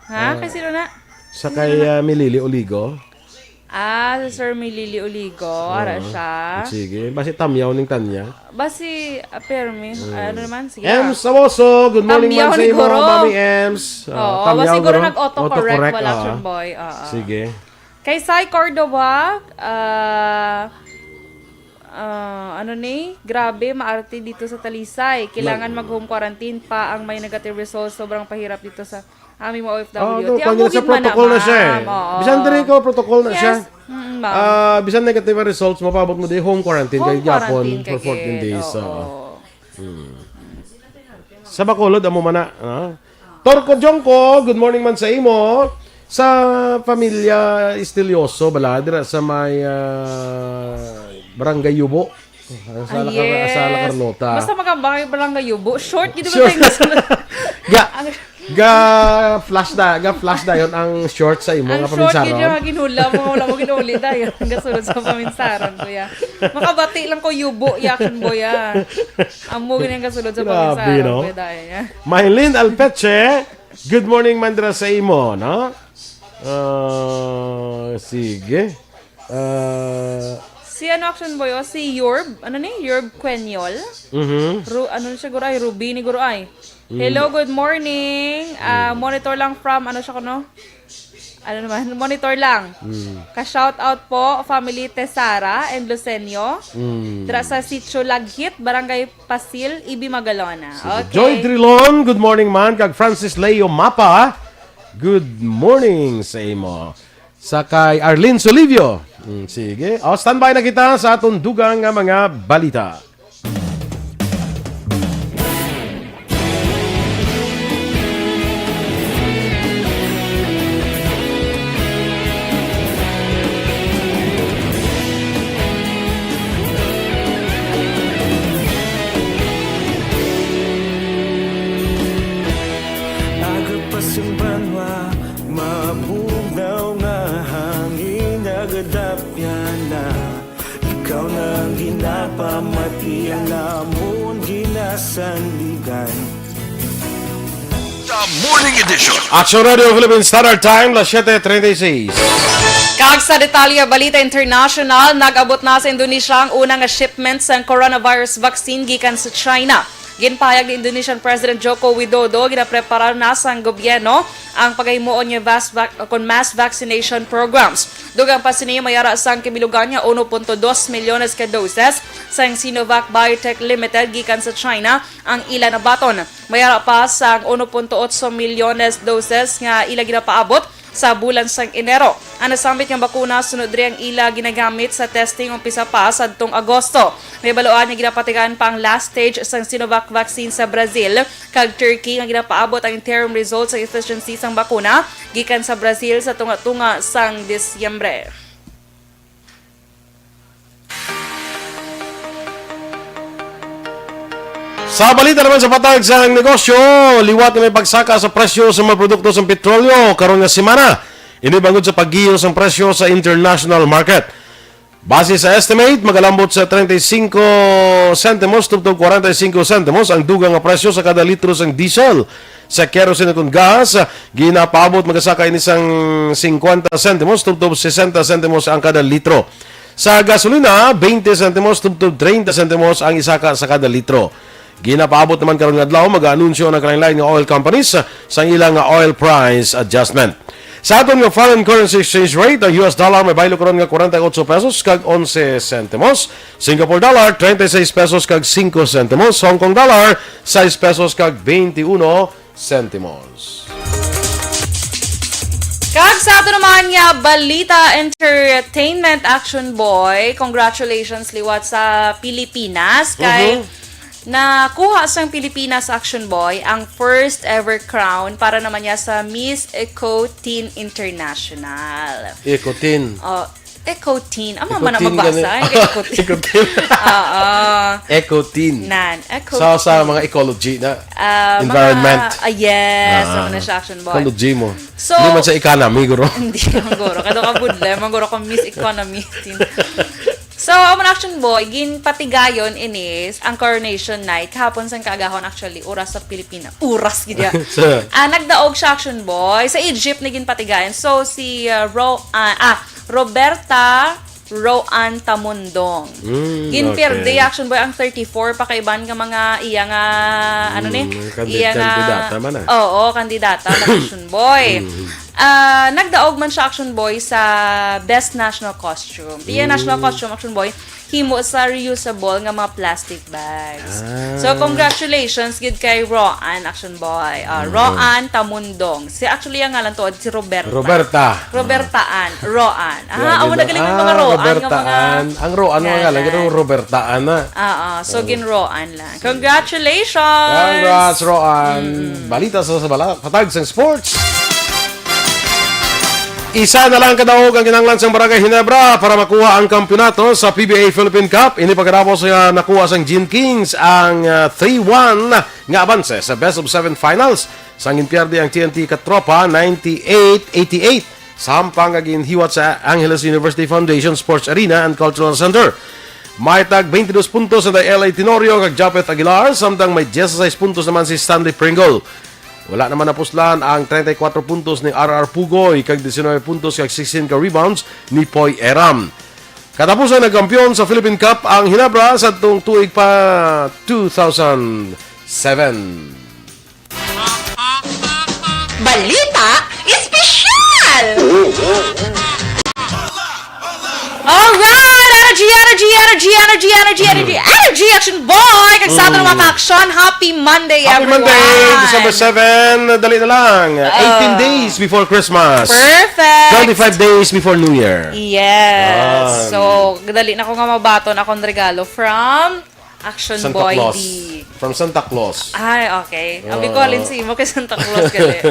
Ha? Kay sino na? Sa kay Milili Oligo. Si Sir Milili Oligo. Ara siya. Sige. Basi tamyaw ning Tanya. Basi, Permi. Ano naman? Sige. Ems Sawoso, good morning Tamyaw man sa ni imo, Guro. Mami Ems. Oo, basi siguro nag-autocorrect wala siyang boy. Sige. Kay Sai Cordova, ano ni? Grabe, maarte dito sa Talisay. Kailangan mag-home quarantine pa ang may negative results. Sobrang pahirap dito sa aming mga OFW. Pag sa protocol na siya eh. Bisan diri ko protocol na siya. ma'am. Bisan negative results, mapabot mo di home quarantine kay Japon quarantine for 14 kay days. oo. Sa Bacolod, amo mana. Torco Jongko, good morning man sa imo. Sa pamilya Estilioso, bala, dira sa may Barangay Yubo. Sa La Carlota. Basta magambang yung barangay yubo. Short, gito Sure. ba tayo flash da yon ang short sa imo ang nga short, gito paminsaron. yung ginula mo. Wala mo ginuli tayo. Hanggang sunod sa paminsaran ko ya. Makabati lang ko yubo, yakin mo ya. Amo ganyan kasunod sa Grabe, paminsaran no? ko dahil ya. Maylin Alpeche, good morning mandra sa imo, no? Sige. Si ano action boy, si Yorb, ano ni? Yorb Quenyol. Ano siya guray? Ruby ni guray. Hello, good morning. Monitor lang from, ano siya ko no? Ano naman? Monitor lang. Ka-shout out po, family Tesara and Lucenio. Dra sa Sitio Laghit, Barangay Pasil, Ibi Magalona. Okay. Joy Trilon, good morning man. Kag Francis Leo Mapa, good morning sa imo. Sa kay Arlene Solivio. Sige. Standby na kita sa atong dugang nga mga balita. Agapasumbanwa, mabugaw nga hangin agadapyan na. Ikaw na ang ginapamati, ang lamon ginasandigan. The Morning Edition. Action Radio Philippines Standard Time, las 7:36. Kag sa detalye balita international, nag-abot na sa Indonesia ang unang shipment sa coronavirus vaccine gikan sa China. Ginpahayag ni Indonesian President Joko Widodo, ginaprepara na sa gobyerno ang paghimuon niya mass vaccination programs. Dugang pa sini mayara sang kimilugan niya 1.2 milyones ka doses sa Sinovac Biotech Limited gikan sa China ang ila na baton. Mayara pa sang 1.8 milyones doses nga ila ginapaabot sa bulan sang Enero. Ang nasambit ng bakuna sunod rin ang ila ginagamit sa testing umpisa pa sa adtong Agosto. May baloan niya ginapatigaan pa ang last stage sang Sinovac vaccine sa Brazil kag Turkey nga ginapaabot ang interim results sa efficiency sang bakuna gikan sa Brazil sa tunga-tunga sang Disyembre. Sa balita naman sa patag sa negosyo, liwat na may pagsaka sa presyo sa mga produkto sa petrolyo karon nga semana. Inibangod sa paggiyo sa presyo sa international market. Base sa estimate, magalambot sa 35 centimos tubtog 45 centimos ang dugang nga presyo sa kada litro sa diesel. Sa kerosene at gas, ginapaabot magasaka ini isang 50 centimos tubtog 60 centimos ang kada litro. Sa gasolina, 20 centimos tubtog 30 centimos ang isaka sa kada litro. Ginapaabot naman karon nga adlaw mag-anunsyo ng kanilang oil companies sa ilang oil price adjustment. Sa aton nga foreign currency exchange rate, ang US dollar may baylo karon nga 48 pesos kag 11 centimos, Singapore dollar 36 pesos kag 5 centimos, Hong Kong dollar 6 pesos kag 21 centimos. Kag sa ato naman nga balita entertainment action boy, congratulations liwat sa Pilipinas kay nakuha sa Pilipinas Action Boy ang first ever crown para naman niya sa Miss Eco Teen International. Ikotin. Eco Teen. Ama man na Eco-teen magbasa. Eco Teen. Ikotin. Ikotin. Nan. Eco Sa mga ecology na environment. Yes. Ano na siya Action Boy. Ecology mo. So- Hindi man sa economy, guro. Hindi, manggoro. Kado ka budle. Manggoro ka Miss Economy Teen. So, ang Action Boy, ginpatigayon inis ang Coronation Night. Kahapon sa kaagahon actually, oras sa Pilipinas. Uras, gidya. Nagdaog siya Action Boy. Sa Egypt na ginpatigayon. So, si Roberta Roan Tamundong. Ginpirde Action Boy ang 34 pa kay iban nga mga iya nga ano ni? Iya nga kandidata man ah. Oo, kandidata na Action Boy. Nagdaog man siya Action Boy sa Best National Costume. Iya National Costume Action Boy himo sa reusable nga mga plastic bags. So congratulations gid kay Roan Action Boy. Roan Tamundong. Si actually ang ngalan to si Roberta. Robertaan, Roan. Amo na galing yung mga Roan nga mga Robertaan. Ang Roan ang ngalan, gano'ng Robertaan na. so gin Roan lang. Congratulations. Congrats, Roan. Balita sa patag sa sports. Isa na lang kadaog ang kinanglan sa Barangay Ginebra para makuha ang kampeonato sa PBA Philippine Cup. Ini pagkatapos nakuha sang Gin Kings ang 3-1 nga abanse sa best of 7 finals. Sangin pierde ang TNT Katropa 98-88. Sampang ginhiwat sa Angeles University Foundation Sports Arena and Cultural Center. May tag 22 puntos sa LA Tenorio kag Japet Aguilar, samtang may 16 puntos naman si Stanley Pringle. Wala naman napuslan ang 34 puntos ni RR Pugoy kag 19 puntos kag 16 ka rebounds ni Poy Eram. Katapusan ng kampiyon sa Philippine Cup ang Ginebra sa tuig pa 2007. Balita espesyal! Alright! Energy Action Boy! Kag sa ato naman action, Happy Monday, Happy everyone! Monday, December 7. Dali na lang. 18 days before Christmas. Perfect! 25 days before New Year. Yes! So, dali na ko nga mabaton akong regalo from Action Santa Boy Claus. D. From Santa Claus. Ay, okay. Abi ko alin si mo kay Santa Claus gali.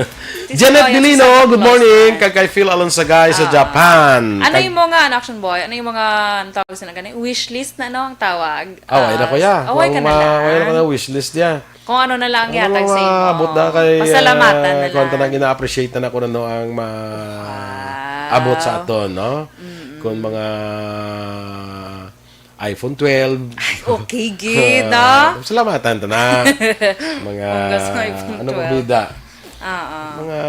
Janet Bilino, good morning. Kag kay Phil Alonsagay sa Japan. Ano yung mga Action Boy? Ano yung mga ang tawag sila gani? Wishlist na no ang tawag. Away na ko ya. Away ka na lang. Away na ko na wishlist ya. Kung ano na lang yatag sa imo. Abot na kay Pasalamatan na lang. Kung na ina-appreciate na ko na no ang abot sa aton, no? Kung mga iPhone 12. Okay, gid, no? Salamatan ta na. Mga Hanggang sa iPhone ano 12. ba bida? Mga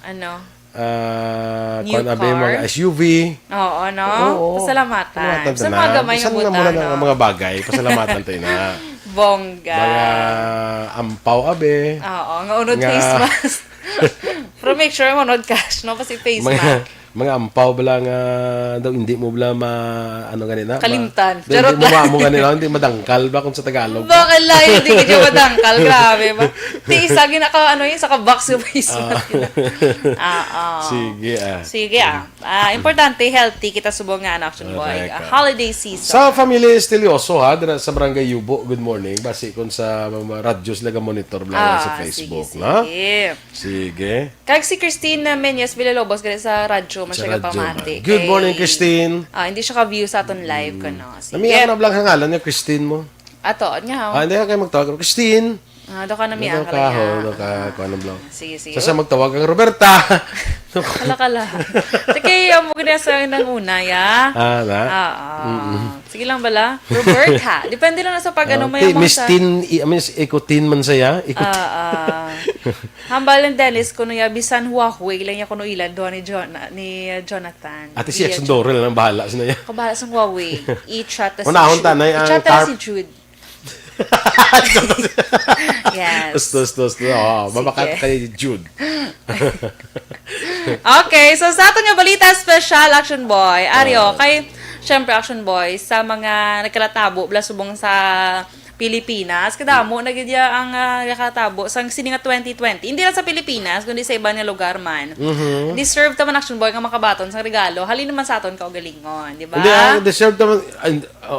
Ano? New kung ano yung mga car? SUV. Oo, no? Oo. Pasalamatan. Salamatan Sa ta mga na. gamay nga Pasan buta, na muna no? ng mga bagay. Pasalamatan tayo na. Bongga. Mga ampaw abe. Oo, nga unod Nga- face mask. Pero make sure mo unod cash, no? Kasi face mask. Mga ampaw bala nga daw hindi mo bala ano ganina Kalimtan. Hindi Charot mo lang. mo ganina hindi madangkal ba kung sa Tagalog. Bakit lang hindi ka dyan madangkal? Grabe ba? Di isa ginaka ano yun, saka box yung face mask. Sige Sige importante, healthy kita subong nga Action Boy. Correct. Holiday season. Sa family Estelioso dira sa Barangay Yubo, good morning. Basi kun sa mga radyo sila monitor bala sa Facebook, sige, no? sige. Sige. Kag si Christine Menyes Villalobos gali sa radyo man Sa siya radyo pamati. man. Good morning, Christine. Hindi siya ka-view sa aton live ko, no? Sige. Nami na blang hangalan niya Christine mo. Ato, nya. Hindi ka kayo magtawag. Christine. Do ka na miya. Ano ka ho? Ano ka? Kung anong blog. Sige, sige. Sa magtawag ang Roberta. Kala. Sige, mo gina sa ng una, ya. Na? Sige lang bala. Roberta. Depende lang na sa pag ano mo yung Miss sa... Tin, Miss Ikutin man saya. Hambal ng Dennis, kuno ya, bisan Huawei lang ya kuno ilan doon ni Jonathan. Ate si Jackson Dorel lang bahala sila yan. Kabahala sa Huawei. I-chat na si Unahon Jude. tanay ang I-chat na tarp. si Jude. Yes. Tos. Mabakat Sige. kay Jude. Okay, so sa ato nga balita special, Action Boy. Aryo, kay syempre Action Boy, sa mga nagkalatabo, subong sa Pilipinas, kadamo na gid ya ang nakatabo sa sini nga 2020. Hindi lang sa Pilipinas, kundi sa ibang nga lugar man. Deserve ta man Action Boy nga makabaton sa regalo. Halin naman sa aton kaugalingon, di ba? Hindi,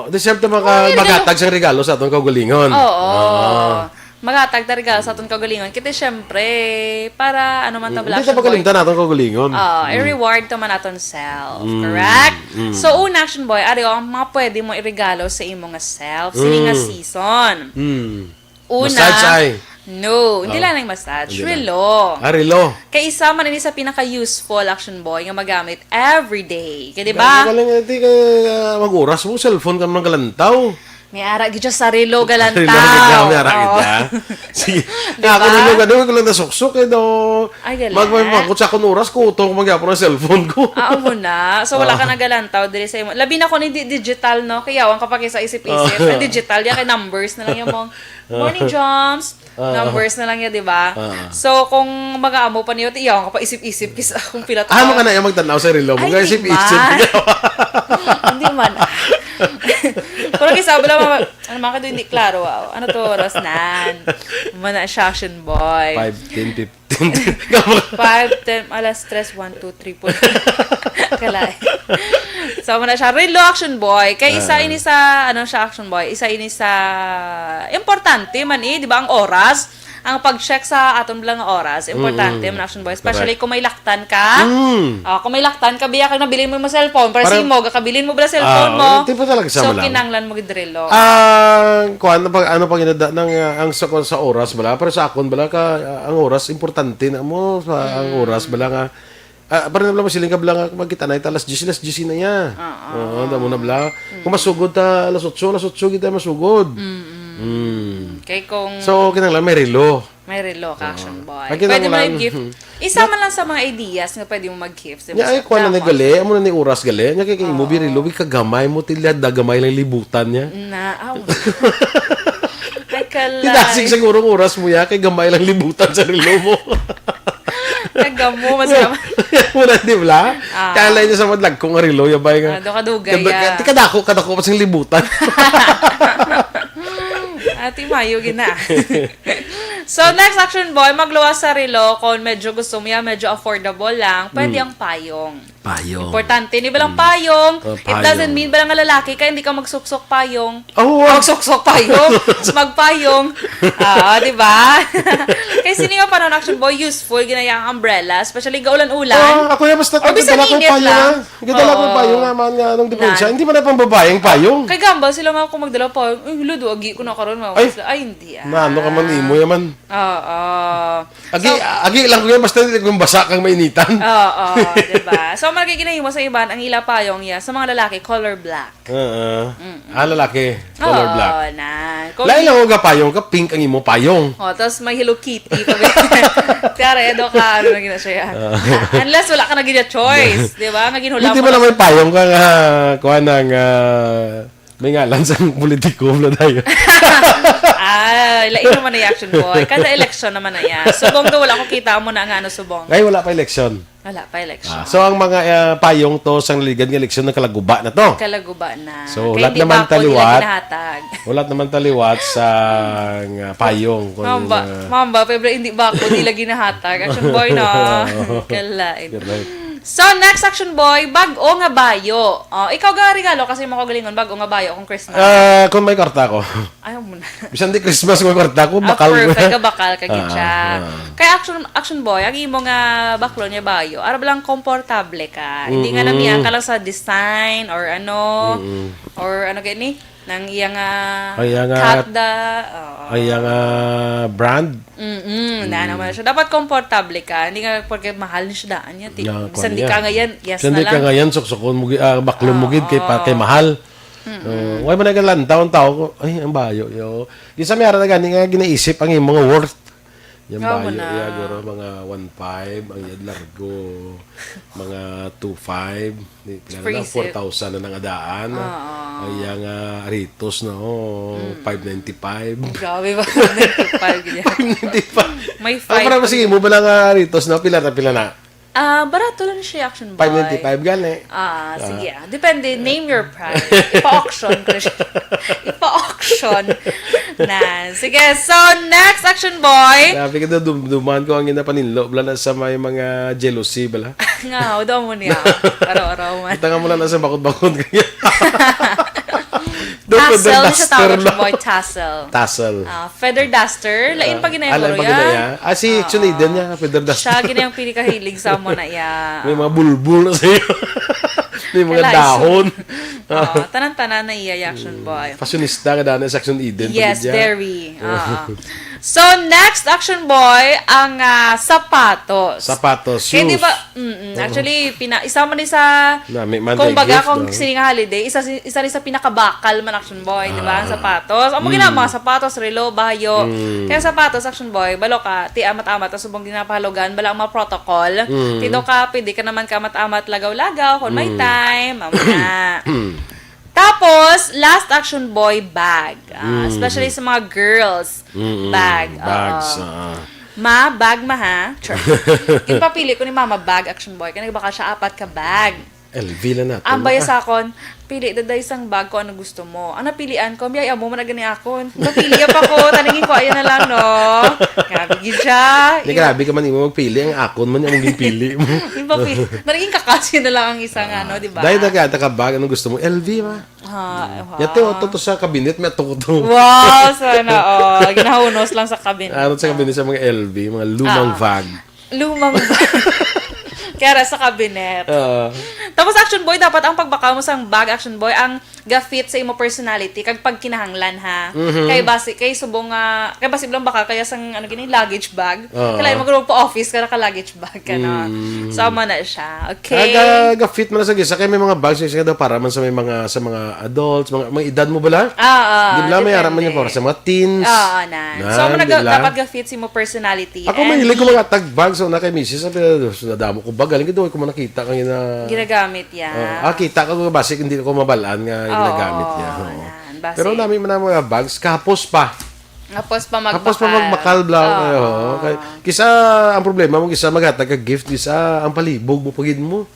deserve naman ka magatag sa regalo sa atong kaugalingon. Oo. Magatag ta regalo sa aton kaugalingon. Kita syempre para ano man ta Hindi ta pagkalimtan natin kaugalingon. i-reward to man aton self. Correct? So, una Action Boy, ari ang mga pwede mo i-regalo sa imo nga self. Sini nga season. Una, Massage ay. no, hindi lang ng massage. Relo. Arilo. Kay isa man ini sa pinaka-useful Action Boy nga magamit everyday. Kaya diba? Galing, hindi ka mag-oras mo. Cellphone ka naman kalantaw. May ara gid siya sa relo galantaw. May ara kita. Sige. Nga ako nilo ka doon ko lang nasuksok eh do. Ay, galang. Magpapakot sa akong oras ko. Utong magyapon ang cellphone ko. Mo na. So, wala ka na galantaw diri sa imo. Labi na ko ni digital, no? Kaya ang kapag sa isip-isip. Ang digital, yan kay numbers na lang yung mong morning jumps. Numbers na lang yan, di ba? So, kung mag-aamo pa niyo, iyaw ka pa isip-isip kisa kung pila to. Ano ka na yung magtanaw sa relo mo? Ay, Kaya di isip-isip. Hindi man. Pero kisa, wala mga, ano mga hindi klaro, wow. Ano to, oras nan? Mana siya, Action Boy. 5, 10, 15. 5, 10, alas 3, 1, 2, 3, 4. Kalay. So, mana siya, relo Action Boy. Kaya isa ini sa, ano siya, Action Boy, isa ini sa, importante man di ba, ang oras, ang pag-check sa aton bilang nga oras, importante man Action Boy. Especially kung may laktan ka. Kung may laktan ka, biya ka nabilin mo yung cellphone. Para sa imo, kakabilin mo ba cellphone mo? Hindi pa talaga So, lang. kinanglan mo gidrelo. Kuan ano pag inada ng ang sa oras bala pero sa akon bala ka ang oras importante na mo sa ang oras bala nga para na bala masiling ka bala nga magkita na alas 10 na ya. Oo, damo na bala. Kung masugod ta alas 8 kita masugod. Kay kung So kinahanglan may relo. may relo ka, Action Boy. Ay, Pwede mo kinanglan. yung gift. Isa man lang sa mga ideas nga pwede mo mag-gift. Nya ay kuan na ni gali, amo na ni oras gali. Nya kay mo bi relo bi kagamay mo tilya dagamay lang libutan niya. Ay, Tidasig kalay. siguro ang oras mo ya kay gamay lang libutan sa relo mo. Nagamo, masama. Muna, di ba? Kala niya sa madlag kong arilo, yabay nga. Do kadugay, ya. Kadako pa sa libutan. Ati mayo gina. So, next Action Boy, magluwas sa relo kung medyo gusto mo yan, medyo affordable lang, pwede ang payong. Payong. Importante, hindi ba lang payong? It payong. doesn't mean ba lang nga lalaki kaya hindi ka magsuksok payong. Oh, Magsuksok payong. Magpayong. Di ba? Kaya sino nga pa ng Action Boy, useful, ginayang umbrella, especially gaulan-ulan. ako yan, basta Or bisan gidala kong init payong lang. nga. Gidala kong payong nga, man nga, anong diferensya. Hindi mo na pang babaeng payong. Kay Gamba, sila mga kung magdala payong, ay, ludo, agi ko na karoon. Ay, hindi Ano ka man, imo yaman. Oo. Agi lang ko yan, basta hindi kong basa kang mainitan. Oo, diba? So, magiginahin mo sa iban, ang ila payong niya, sa mga lalaki, color black. Lalaki, color black. Oo, na. Lain lang ko ka payong, ka pink ang imo payong. Tapos may Hello Kitty. Tiara, edo ka, ano na gina siya. Unless wala ka na gina choice, di ba? Naging hula Hindi mo. ba naman payong ka nga, kuha ng, may ngalan sa politiko mo tayo. Lain naman na yung Action Boy. Kada election naman na yan. Subong daw, wala ko kita mo na ang ano subong. Ngayon wala pa eleksyon. Wala pa election. So ang mga payong to sa naligan ng eleksyon ng kalaguba na to. Kalaguba na. So, Kaya lahat hindi naman ba ako nila taliwat. ginahatag? Wala naman taliwat sa payong. Mamba, pero hindi ba ako nila ginahatag? Action Boy na. Kalain. So, next Action Boy, bago nga bayo. Ikaw ga regalo kasi makagalingon, bago nga bayo kung Christmas. Kung may karta ko. Ayaw mo na. Bisan di Christmas kung may karta ko, bakal ko. Perfect ka bakal ka kitsa. Kaya Action Boy, ang imo nga baklo niya bayo, arab lang komportable ka. Hindi nga namiyan ka lang sa design or ano, or ano gani. Nang iyang Iyang, katda. Ay, ang brand. Na naman siya. Dapat komportable ka. Hindi ka porque mahal ni siya daan niya. Yeah, Bisan di ka ngayon, yes Sandi na ka lang. ngayon, suksukon mo, baklon mo gid kay mahal. Why man nagalan taon-tao ko, ay, ang bayo. Yo. Isa may ara na gani nga ginaisip ang imong mga worth. Yung Oo bayo, na. iya, guro, mga 1.5, ang yad largo, mga 2.5, Free na 4,000 na nangadaan. Ay, ang Aritos na, 595. Grabe ba? 95 ganyan. Hindi pa. May Ang parang 5. sige mo ba lang Aritos na, pila na? Barato lang siya, Action Boy. 595 gani. Sige. Depende. Name your price. Ipa-auction ko siya. Ipa-auction. Na. Sige. So, next, Action Boy. Sabi ka dumaan ko ang inapaninlo, bala na sa may mga jealousy, bala. Nga, daw mo niya. Araw-araw man. Kita nga mo lang nasa bakod-bakod kaya. Tassel siya tawag, Action Boy. Tassel. Tassel. Feather duster. Lain pa ginayang Alam ko pa gina ya. Si Chuniden niya, Pedro Das. Siya ginayang pinikahilig sa mo na iya. May mga bulbul na sa'yo. May mga Kailangan. dahon. Tanan-tanan na iya, Action Boy. Fashionista ka daan sa Action Eden. Yes, pagid niya. very. So, next, Action Boy, ang sapatos. Sapatos, Kaya shoes. di ba, actually, isama ni sa, Na, may Monday kung baga, gift, kung no? sining holiday, isa rin sa pinakabakal man, Action Boy, di ba, ang sapatos. Ang mga mga sapatos, relo, bayo. Kaya sapatos, Action Boy, balo ka, ti amat-amat, tapos subong ginapahalogan, bala ang mga protocol. Tido ka, pwede ka naman ka amat-amat, lagaw-lagaw, kung may time, mamaya. Tapos, last Action Boy, bag. Especially sa mga girls, bag. Bags. Ma, bag ma ha? Sure. Yung papili ko ni Mama, bag, Action Boy. Kaya baka siya 4 ka bag. LV lang natin. Ang baya sa akon, pili daday isang bag ko ano gusto mo. Ang napilian ko, biyaya mo man na gani akon. Napili pa ko, taningin ko, ayan na lang, no? Grabe, gid siya. Hindi, grabe ka man mo magpili. Ang akon man yung pili mo. Yung papili. Naging kakasya na lang ang isang ano, di ba? Dahil nagkata ka bag, anong gusto mo? LV ma. Wow. Yate, to sa kabinet, may tuto. Wow, sana, ginahunos lang sa cabinet. Ano sa kabinet sa mga LV, mga lumang bag. Lumang kaya sa cabinet. Tapos Action Boy, dapat ang pagbaka mo sa bag, Action Boy, ang ga-fit sa imo personality kag pag kinahanglan ha. Kay subong kay basi lang baka kaya sang ano gini luggage bag. Kaya magro pa office ka ka luggage bag ka no. Sama na siya. Okay. Ga-fit mo na sa gisa kay may mga bags siya daw para man sa mga adults, mga edad mo bala? Di ba may araman niya para sa mga teens? So dapat ga-fit sa imo personality. Ako mahilig ko mga tag bags so na kay Mrs. Sabi nadamo ko bag galing ko man nakita kang ginagamit yan. Kita ko basic hindi ko mabalaan nga ginagamit niya. Pero namin man ang mga bags kapos pa. Kapos pa magbakal. Kapos pa magbakal blang. Kisa ang problema mo kisa maghatag ka gift kisa ang palibog mo pagid mo.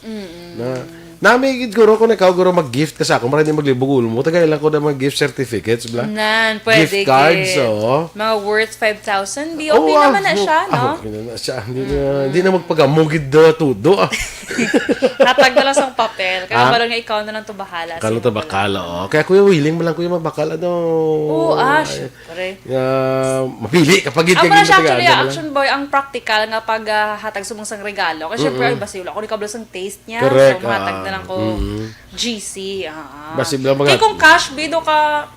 Nami gid guro ko nakaw guro mag-gift ka sa ako maraming maglibog ulo mo tagay lang ko na mag gift certificates bla. Pwede gift cards mga worth 5,000 BOP naman na siya no. Hindi na magpagamugid tudo. Hatag na lang sa papel kaya parang nga ikaw na lang to bahala. Kalo to bakala Kaya kuya willing mo lang kuya magbakal syempre. Mapili kapag gid ang actually Action Boy ang practical nga pag hatag sumong sang regalo kasi syempre ay basi wala ko ni kablos ang taste niya. Correct. So hatag na lang ko GC. Basi lang mga kaya kung cash bido ka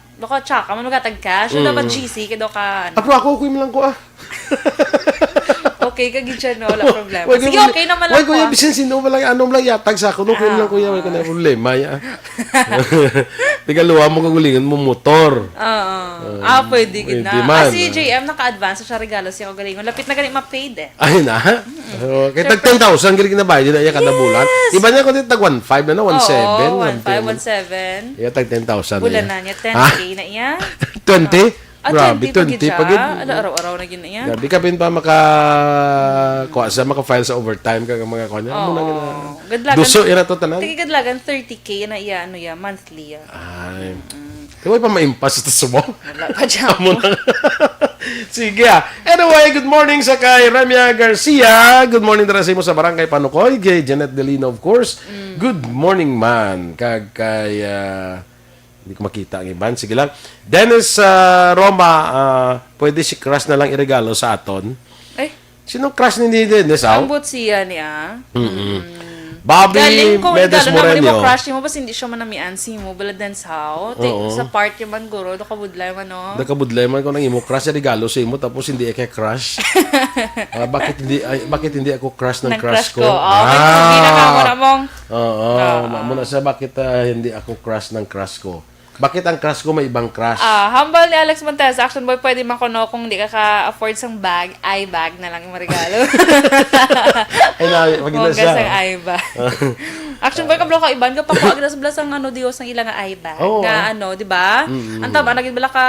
tsaka man magatag cash dapat GC kaya ka ako kuya mo lang ko okay ka gid siya no wala problema. Sige okay naman lang ko. Kuya bisin sino mo lang anom lang yatag sa ako no kuya lang kuya wala na problema ya. Tigaluwa mo kagulingan mo motor. Pwede gid na. man. Si JM naka-advance siya regalo siya ko galingon. Lapit na ganit ma-paid Ay na. Kay tag 10,000 galing na bayad na iya kada bulan. Iba niya ko tag 1.5 na 1.7. 1.5, 1.7. Iya tag 10,000. Bulan na niya 10k na iya. 20? Grabe, 20 pagid. Araw-araw na gina iya. Grabe ka pin pa maka-file sa overtime ka mga kanya. Amo na gina. Duso ira to tanan. Tigigadlagan 30k na iya monthly. Ay. Kaya pa maimpas ito sa mo. Wala pa dyan. Sige Anyway, good morning sa kay Ramya Garcia. Good morning dara sa imo sa Barangay Panukoy. Kay Janet Delino of course. Good morning man. Kay hindi ko makita ang iban. Sige lang. Dennis Roma, pwede si crush na lang iregalo sa aton. Ay, Sino crush ni Dennis? ambot siya niya. Bobby Galing ko, Medes galo naman Moreno. mo crush mo, basta hindi siya manamian si mo, baladan sao. Oo. Sa party man, guro, nakabudlay man, no? Nakabudlay man ko nang imo crush regalo sa imo tapos hindi ka crush. Bakit hindi ako crush ng crush ko? Hindi na ka mo na mong. Oo, muna sa bakit hindi ako crush ng crush ko. Bakit ang crush ko may ibang crush? Humble ni Alex Montez, Action Boy, pwede man ko no kung di ka ka-afford sang bag, eye bag na lang yung regalo. Ay na, wag na Mongga siya. sang eye bag. Action Boy, kablo ka iban ka pa ko agdas blas ang Dios ng ilang eye bag. Oo. Nga di ba? Ang tama naging bala ka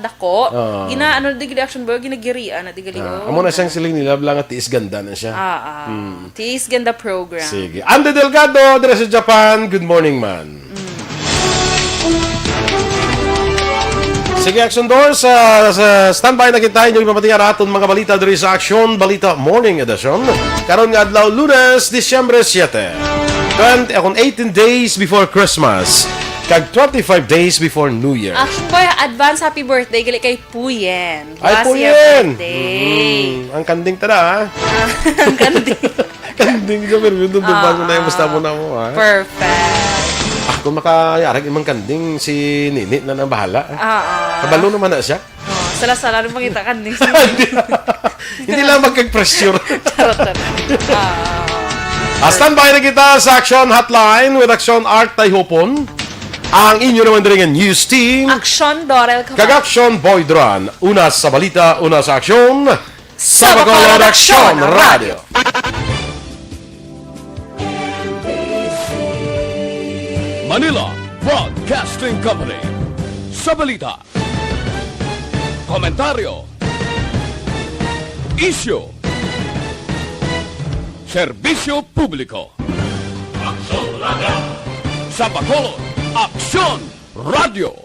dako. Oo. Digili Action Boy ginagirian na digili. Amo na siyang siling nila lang at tiis ganda na siya. Tiis ganda program. Sige. Andy Delgado, dire sa Japan. Good morning, man. Sige, Action Doors. Sa standby na kita, inyong ipapatiyan aton mga balita diri sa Action Balita Morning Edition. Karon nga adlaw Lunes, Disyembre 7. 18 days before Christmas. Kag 25 days before New Year. Action Boy, advance happy birthday gali kay Puyen. Ay, Last year Puyen! birthday. Ang kanding tada, ha? Ang ganda. Kanding ka, pero yun doon bago na yung basta mo na mo, ha? Perfect. Kung makayarag imang kanding, si Nini na nang bahala. Kabalo naman na siya. Sala-sala nung pangita ka din. Hindi lang magkag-pressure. Charot. Standby na kita sa Action Hotline with Action Art Tayhopon. Ang inyo naman din news team. Action Dorel Kapag. Kag-Action Boy Duran. Una sa balita, una sa aksyon. Sa Bacolod Bacolod Action Radio. Manila Broadcasting Company. Sa balita. Komentaryo. Isyu. Serbisyo publiko. Sa Bacolod, Aksyon Radio.